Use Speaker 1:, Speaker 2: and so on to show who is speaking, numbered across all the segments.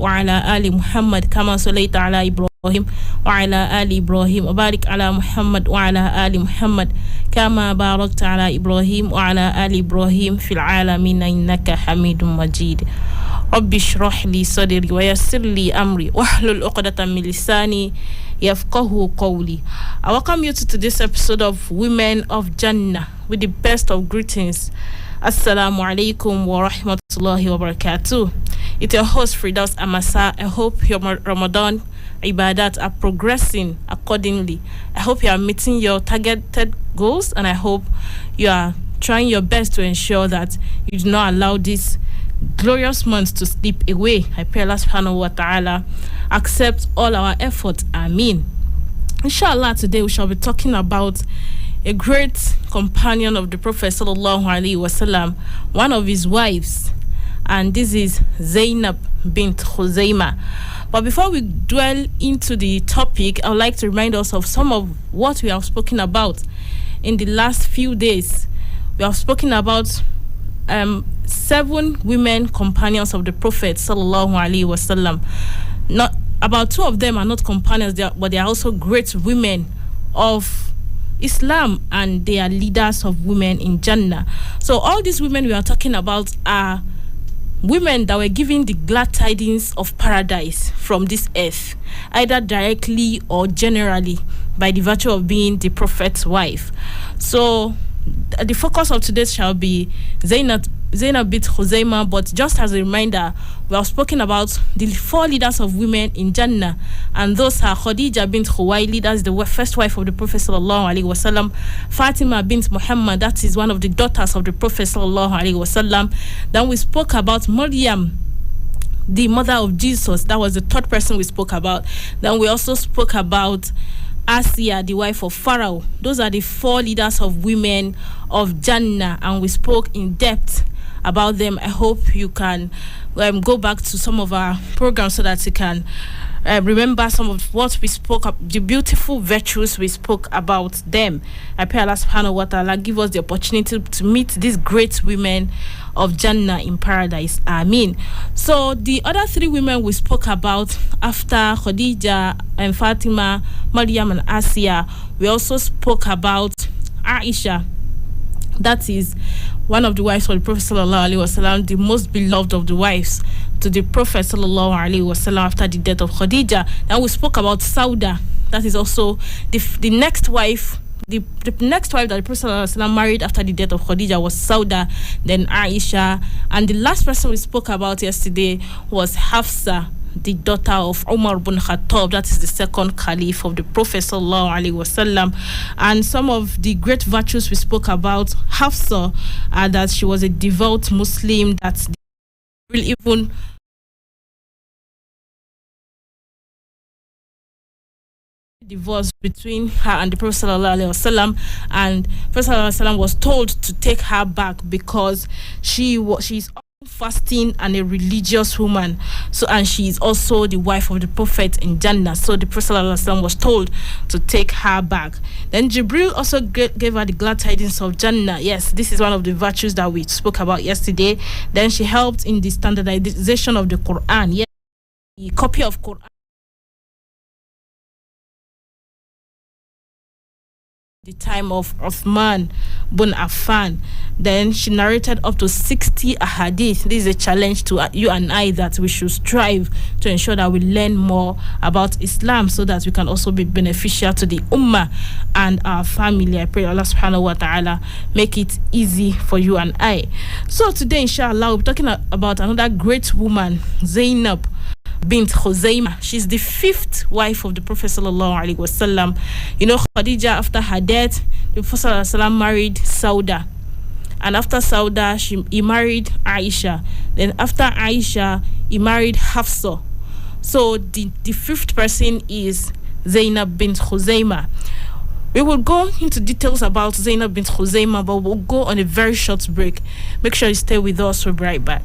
Speaker 1: وعلى آل محمد كما صليت على إبراهيم وعلى آل إبراهيم وبارك على محمد وعلى آل محمد كما باركت على إبراهيم وعلى آل إبراهيم في العالمين إنك حميد مجيد. رب اشرح لي صدري ويسر لي أمري واحلل عقدة من لساني يفقهوا قولي. I welcome you to today's episode of Women of Jannah with the best of greetings. Assalamu alaikum wa rahmatullahi wa barakatuh. It's your host Firdaus Amasa. I hope your Ramadan ibadat are progressing accordingly. I hope you are meeting your targeted goals, and I hope you are trying your best to ensure that you do not allow this glorious months to slip away. I pray Allah subhanahu wa ta'ala accept all our efforts. Ameen. Inshallah, today we shall be talking about a great companion of the Prophet sallallahu alaihi wasallam, one of his wives, and this is Zainab bint Khuzaimah. But before we dwell into the topic, I would like to remind us of some of what we have spoken about in the last few days. We have spoken about 7 women companions of the Prophet sallallahu alaihi wasallam. Not about 2 of them are not companions, but they are also great women of Islam, and they are leaders of women in Jannah. So all these women we are talking about are women that were given the glad tidings of paradise from this earth, either directly or generally, by the virtue of being the Prophet's wife. So the focus of today shall be Zainab bint Khuzaimah, but just as a reminder, we have spoken about the 4 leaders of women in Jannah, and those are Khadija bint Khuwaylid, that's the first wife of the Prophet sallallahu alaihi wasallam; Fatima bint Muhammad, that is one of the daughters of the Prophet sallallahu alaihi wasallam. Then we spoke about Maryam, the mother of Jesus, that was the 3rd person we spoke about. Then we also spoke about Asiya, the wife of Pharaoh. Those are the 4 leaders of women of Jannah, and we spoke in depth about them. I hope you can go back to some of our programs so that you can remember some of what we spoke of, the beautiful virtues we spoke about them. I pray Allah subhanahu wa ta'ala give us the opportunity to meet these great women of Jannah in paradise. Ameen. So the other 3 women we spoke about after Khadija and Fatima, Maryam and Asiya, we also spoke about Aisha, that is one of the wives of the Prophet sallallahu alaihi wasallam, the most beloved of the wives to the Prophet sallallahu alaihi wasallam after the death of Khadija. Then we spoke about Sauda, that is also the next wife. The next wife that the Prophet sallallahu alaihi wasallam married after the death of Khadija was Sauda, then Aisha, and the last person we spoke about yesterday was Hafsa, the daughter of Umar ibn Khattab, that is the 2nd caliph of the Prophet sallallahu alaihi wasallam. And some of the great virtues we spoke about Hafsa are that she was a devout Muslim, that really even divorce between her and the Prophet sallallahu alaihi wasallam, and Prophet sallallahu alaihi wasallam was told to take her back because she's fasting and a religious woman, so, and she is also the wife of the Prophet in Jannah, so the Prophet ﷺ was told to take her back. Then Jibril also gave her the glad tidings of Jannah. Yes, this is one of the virtues that we spoke about yesterday. Then she helped in the standardization of the Quran. Yes, the copy of Quran, the time of Uthman bin Affan. Then she narrated up to 60 ahadith. This is a challenge to you and I, that we should strive to ensure that we learn more about Islam so that we can also be beneficial to the ummah and our family. I pray Allah subhanahu wa ta'ala make it easy for you and I. So today, inshallah, we're talking about another great woman, Zainab bint Khuzaimah. She's the 5th wife of the Prophet sallallahu alaihi wasallam. You know, Khadija, after her death, the Prophet sallallahu alaihi wasallam married Sauda, and after Sauda, he married Aisha. Then after Aisha, he married Hafsa. So the 5th person is Zainab bint Khuzaimah. We will go into details about Zainab bint Khuzaimah, but we'll go on a very short break. Make sure you stay with us. We'll be right back.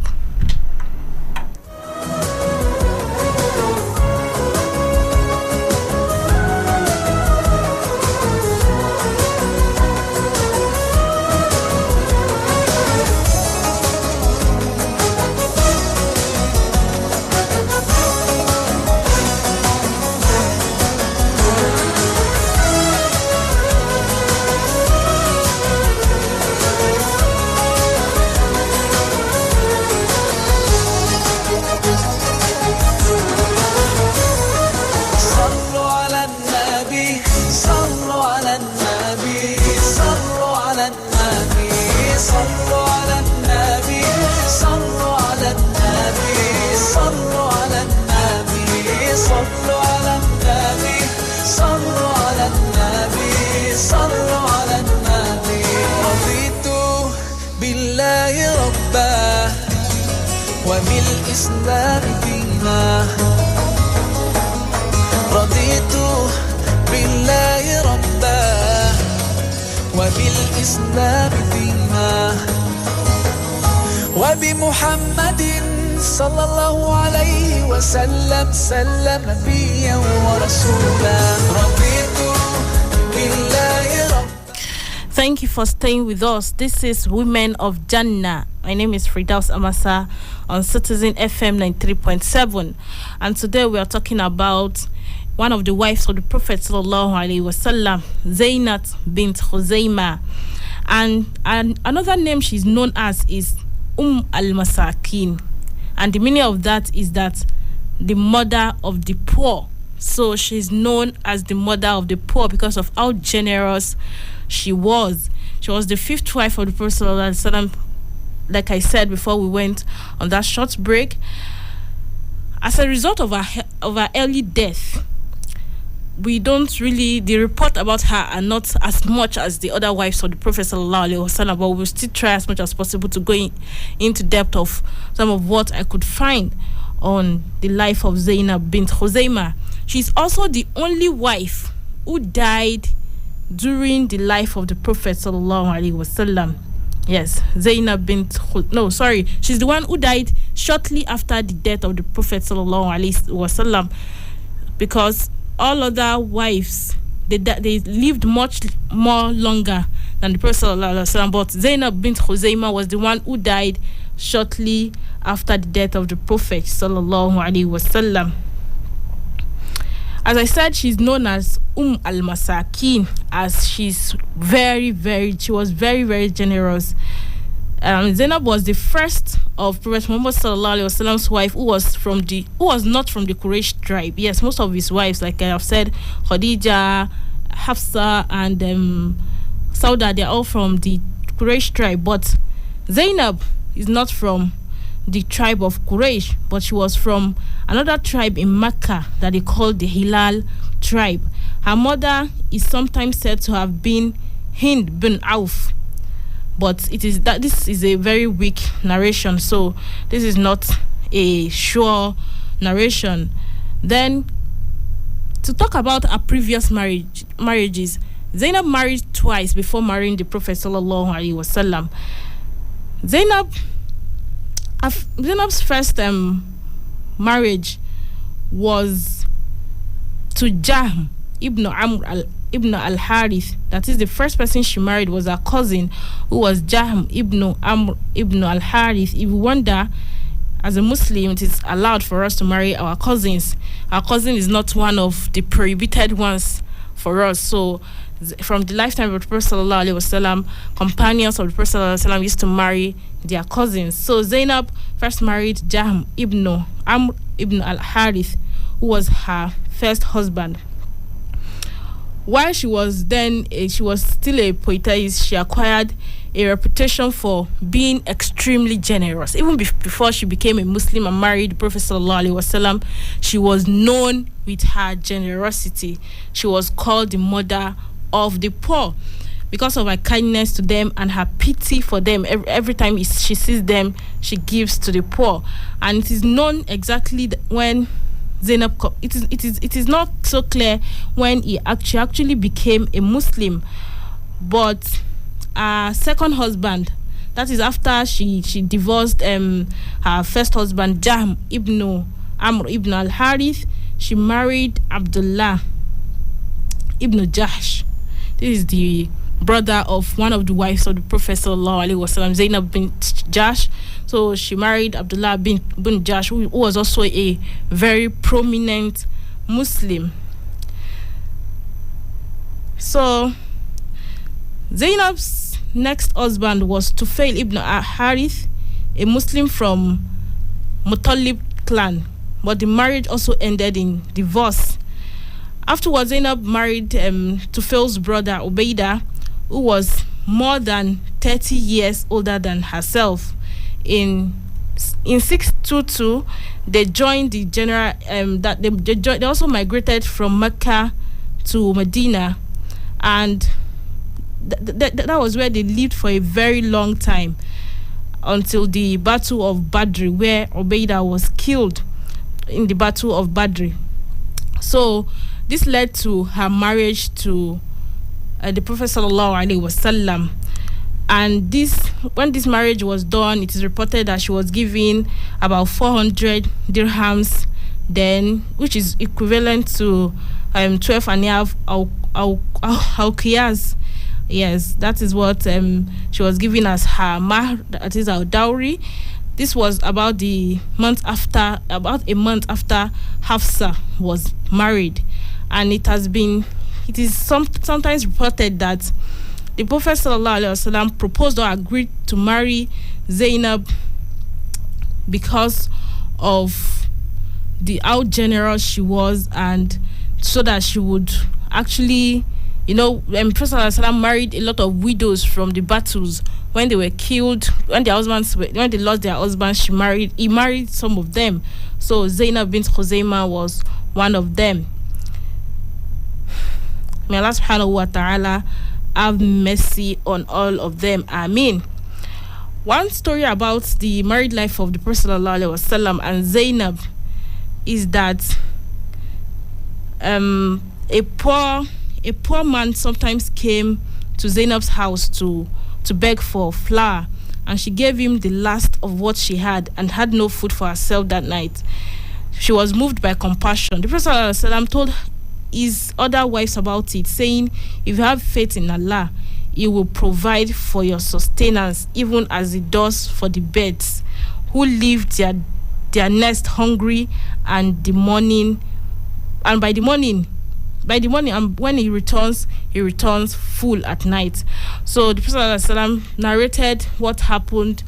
Speaker 2: صلوا على النبي صلوا على النبي صلوا على النبي رضيت بالله ربا وبالإسلام دينا رضيت بالله ربا وبالإسلام دينا وبمحمد صلى الله عليه وسلم سلم نبيا ورسولا رضيت بالله ربا.
Speaker 1: Thank you for staying with us. This is Women of Jannah. My name is Firdaus Amasa on Citizen FM 93.7. And today we are talking about one of the wives of the Prophet sallallahu alaihi wasallam, Zainab bint Khuzaimah. And another name she's known as is al-Masakin. And the meaning of that is that the mother of the poor. So she's known as the mother of the poor because of how generous she was. She was the fifth wife of the Prophet sallallahu alaihi wasallam, like I said before we went on that short break. As a result of her early death, we don't really, the report about her are not as much as the other wives of the Prophet sallallahu alaihi wasallam, but we'll still try as much as possible to go into depth of some of what I could find on the life of Zainab bint Khuzaimah. She's also the only wife who died during the life of the Prophet sallallahu alaihi wasallam. Yes, Zainab bint she's the one who died shortly after the death of the Prophet sallallahu alaihi wasallam, because all other wives they lived much more longer than the Prophet sallallahu alaihi wasallam, but Zainab bint Khuzaimah was the one who died shortly after the death of the Prophet sallallahu alaihi wasallam. As I said, she's known as al-Masakin, as she was very, very generous. Zainab was the first of Prophet Muhammad sallallahu alaihi wasallam's wife who was not from the Quraysh tribe. Yes, most of his wives, like I have said, Khadija, Hafsa, and Sauda, they're all from the Quraysh tribe. But Zainab is not from the tribe of Quraysh, but she was from another tribe in Mecca that they called the Hilal tribe. Her mother is sometimes said to have been Hind bin Auf, but this is a very weak narration, so this is not a sure narration. Then, to talk about her previous marriages, Zainab married twice before marrying the Prophet sallallahu alaihi wasallam. Zainab's first marriage was to Jahm ibn Amr ibn al-Harith. That is, the first person she married was her cousin, who was Jahm ibn Amr ibn al-Harith. If you wonder, as a Muslim, it is allowed for us to marry our cousins. Our cousin is not one of the prohibited ones for us. So from the lifetime of the Prophet sallallahu alaihi wasallam, companions of the Prophet sallallahu alaihi wasallam used to marry their cousins. So Zainab first married Jahm ibn Amr ibn al-Harith, who was her first husband. While she was still a poetess, she acquired a reputation for being extremely generous. Even before she became a Muslim and married the Prophet sallallahu alaihi wasallam, she was known with her generosity. She was called the mother of the poor because of her kindness to them and her pity for them. Every time she sees them, she gives to the poor. And it is known exactly when Zainab, it is not so clear when she actually became a Muslim, but her second husband, that is after she divorced her first husband Jahm ibn Amr ibn al-Harith, she married Abdullah ibn Jahsh. This is the brother of one of the wives of the Prophet sallallahu alaihi wasallam, Zainab bint Jahsh. So she married Abdullah bin Jahsh, who was also a very prominent Muslim. So Zainab's next husband was Tufail ibn Harith, a Muslim from Muttalib clan, but the marriage also ended in divorce. Afterwards, Zainab married Tufail's brother Ubaidah, who was more than 30 years older than herself. In In 622, they joined the general. They also migrated from Mecca to Medina, and that was where they lived for a very long time until the Battle of Badr, where Ubaidah was killed in the Battle of Badr. So this led to her marriage to the Prophet sallallahu alaihi wasallam. And when this marriage was done, it is reported that she was given about 400 dirhams, then, which is equivalent to 12 and a half al-qiyas. Yes, that is what she was given as her mahr, that is our dowry. This was about a month after Hafsa was married, and it is sometimes reported that the Prophet sallallahu alaihi wasallam proposed or agreed to marry Zainab because of how generous she was, and so that she would actually, Prophet sallallahu alaihi wasallam married a lot of widows from the battles when they were killed, when they lost their husbands. He married some of them. So Zainab bint Khuzaimah was one of them. May Allah subhanahu wa ta'ala have mercy on all of them. Ameen. One story about the married life of the Prophet sallallahu alaihi wasallam and Zainab is that a poor man sometimes came to Zainab's house to beg for flour, and she gave him the last of what she had and had no food for herself that night. She was moved by compassion. The Prophet sallallahu alaihi wasallam told his other wives about it, saying, if you have faith in Allah, He will provide for your sustenance, even as He does for the birds who leave their nest hungry, and by the morning, and when he returns full at night. So the Prophet ﷺ narrated what happened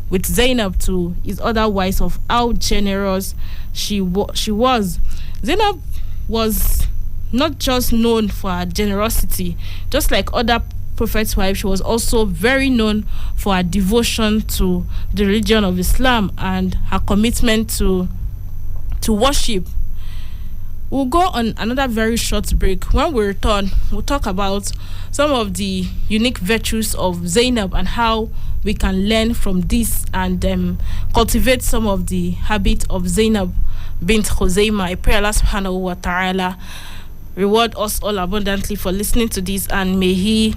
Speaker 1: with Zainab to his other wives, of how generous she was. Zainab was not just known for her generosity, just like other Prophet's wives. She was also very known for her devotion to the religion of Islam and her commitment to worship. We'll go on another very short break. When we return, we'll talk about some of the unique virtues of Zainab and how we can learn from this and cultivate some of the habits of Zainab bint Khuzaimah. I pray Allah subhanahu wa ta'ala reward us all abundantly for listening to this, and may He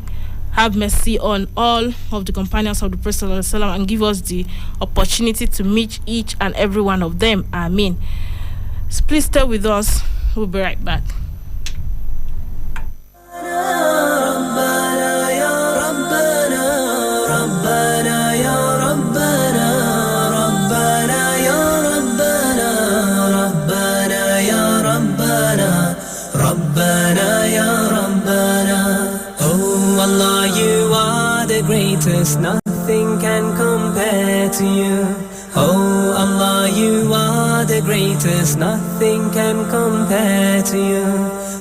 Speaker 1: have mercy on all of the companions of the Prophet ﷺ and give us the opportunity to meet each and every one of them. Amen. So please stay with us. We'll be right back.
Speaker 3: Nothing can compare to you. Oh Allah, you are the greatest, nothing can compare to you.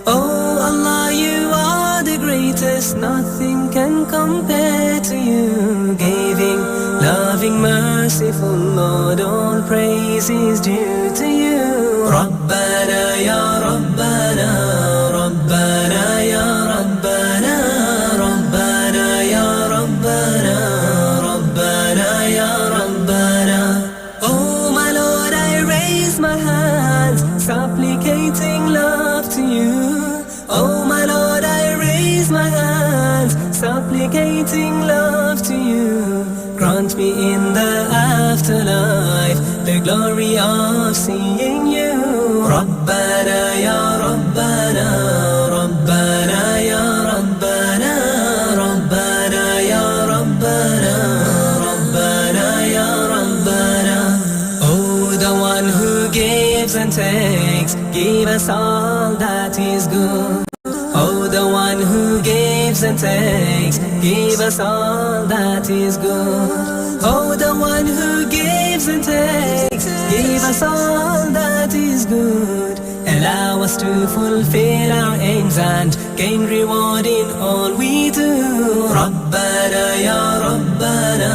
Speaker 3: Oh Allah, you are the greatest, nothing can compare to you. Giving, loving, merciful Lord, all praise is due to you. Rabbana ya Rabbana, Rabbana ya Rabbana, Rabbana ya Rabbana, Rabbana ya Rabbana. Oh my Lord, I raise my hands, supplicating love to you. Oh my Lord, I raise my hands, supplicating love to you. Grant me in the afterlife the glory of seeing you. Rabbana ya Rabbana, Rabbana ya Rabbana, Rabbana ya Rabbana, Rabbana ya Rabbana. Oh, the one who gives and takes, give us all that is good. Oh, the one who gives and takes, give us all that is good. Oh, the one who gives and takes, give us all that is good. Allow us to fulfill our aims and gain reward in all we do. Rabbana ya Rabbana,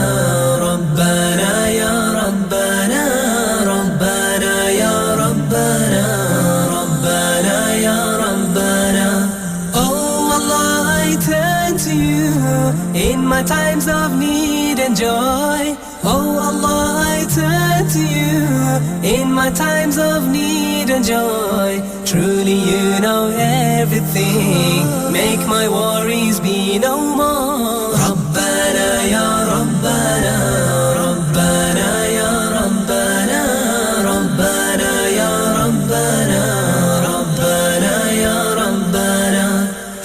Speaker 3: Rabbana ya Rabbana. in my times of need and joy. Oh Allah, I turn to you in my times of need and joy. Truly you know everything, make my worries be no more. Rabbana ya Rabbana, Rabbana ya Rabbana, Rabbana ya Rabbana, Rabbana ya Rabbana.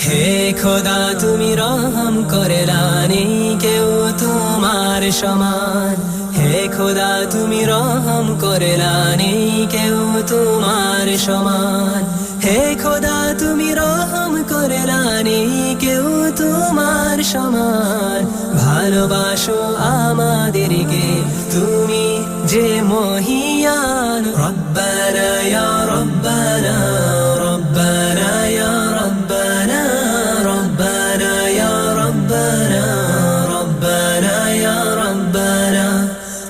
Speaker 3: Hey Khoda tumi raham kore na nei keu tumar shaman. Hey Khoda tumi raham kore na nei keu tumar shaman. Hey Khoda tumi raham kore na nei keu tumar shaman. ভালোবাসো আমাদেরকে তুমি যে মহিয়ান। রব্বানা ইয়া রব্বানা, রব্বানা ইয়া রব্বানা, রব্বানা ইয়া রব্বানা, রব্বানা ইয়া রব্বানা,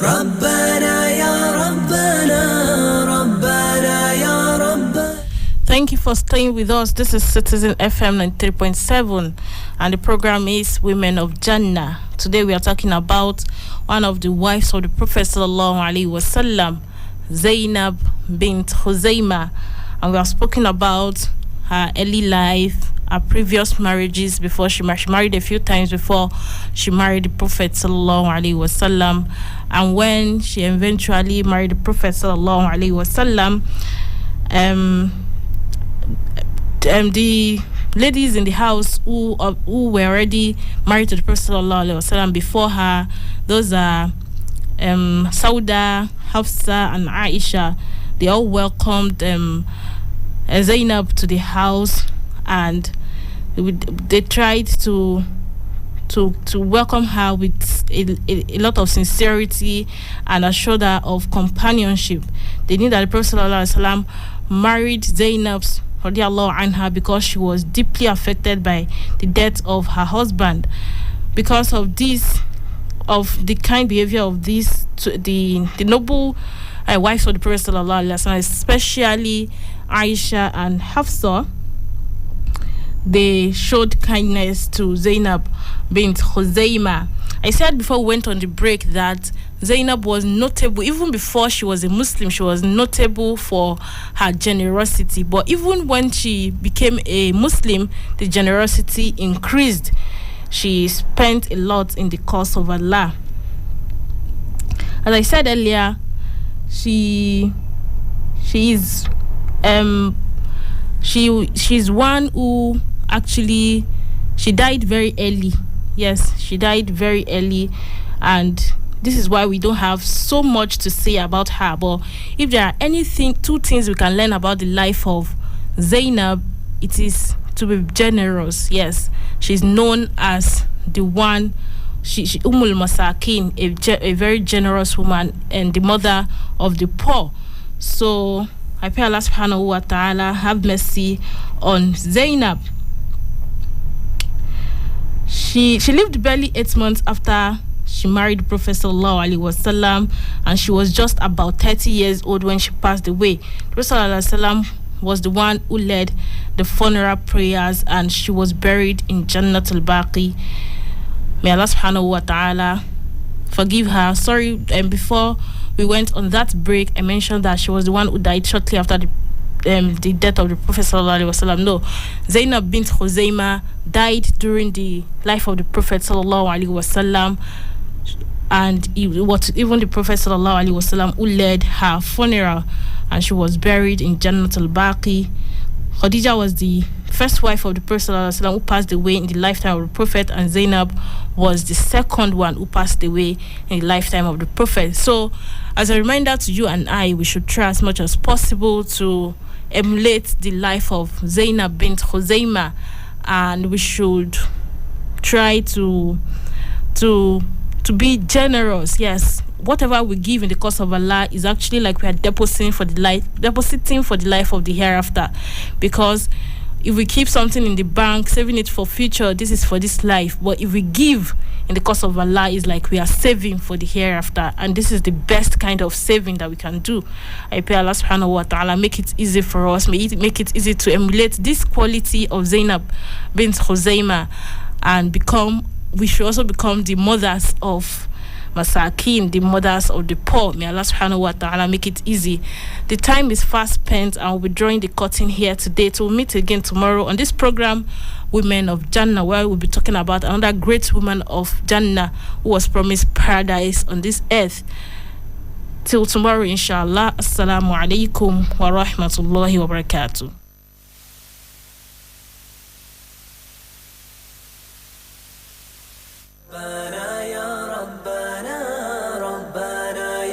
Speaker 3: রব্বানা ইয়া রব্বানা, রব্বানা ইয়া রব্বানা.
Speaker 1: Thank you for staying with us. This is Citizen FM 93.7 and the program is Women of Jannah. Today we are talking about one of the wives of the Prophet sallallahu alaihi wasallam, Zainab bint Khuzaimah, and we have spoken about her early life, her previous marriages before she married a few times before she married the Prophet sallallahu alaihi wasallam, and when she eventually married the Prophet sallallahu alaihi wasallam, the ladies in the house who were already married to the Prophet sallallahu alaihi wasallam before her, those are Sauda, Hafsa, and Aisha. They all welcomed Zainab to the house, and they tried to welcome her with a lot of sincerity and assured her of companionship. They knew that the Prophet sallallahu alaihi wasallam married Zainab radiallahu anha because she was deeply affected by the death of her husband. Because of this, of the kind behavior of this, the noble wives of the Prophet sallallahu alaihi wasallam, especially Aisha and Hafsa, they showed kindness to Zainab bint Khuzaimah. I said before we went on the break that Zainab was notable, even before she was a Muslim, she was notable for her generosity. But even when she became a Muslim, the generosity increased. She spent a lot in the cause of Allah. As I said earlier, she's one who actually, she died very early. Yes, she died very early, and this is why we don't have so much to say about her. But if there are two things we can learn about the life of Zainab, it is to be generous. Yes, she's known as the one, she Ummul Masakin, a very generous woman and the mother of the poor. So I pray Allah subhanahu wa ta'ala have mercy on Zainab. She lived barely 8 months after she married the Prophet sallallahu alaihi wasallam, and she was just about 30 years old when she passed away. The Prophet sallallahu alaihi wasallam was the one who led the funeral prayers, and she was buried in Jannah al-Baqi. May Allah subhanahu wa ta'ala forgive her. Sorry, and before we went on that break, I mentioned that she was the one who died shortly after the death of the Prophet sallallahu alaihi wasallam. No, Zainab bint Khuzaimah died during the life of the Prophet sallallahu alaihi wasallam, and even the Prophet sallallahu alaihi wasallam who led her funeral, and she was buried in Jannah al-Baqi. Khadija was the first wife of the Prophet sallallahu alaihi wasallam who passed away in the lifetime of the Prophet, and Zainab was the second one who passed away in the lifetime of the Prophet. So, as a reminder to you and I, we should try as much as possible to emulate the life of Zainab bint Khuzaimah, and we should try to be generous. Yes, whatever we give in the cause of Allah is actually like we are depositing for the life of the hereafter. Because if we keep something in the bank, saving it for future, this is for this life. But if we give in the cause of Allah, is like we are saving for the hereafter, and this is the best kind of saving that we can do. I pray Allah subhanahu wa ta'ala make it easy for us, make it easy to emulate this quality of Zainab bint Khuzaimah and become we should also become the mothers of Masakin, the mothers of the poor. May Allah subhanahu wa ta'ala make it easy. The time is fast spent, and we'll be drawing the curtain here today. So we'll meet again tomorrow on this program, Women of Jannah, where we'll be talking about another great woman of Jannah who was promised paradise on this earth. Till tomorrow, inshallah. Assalamu alaikum wa rahmatullahi wa barakatuh.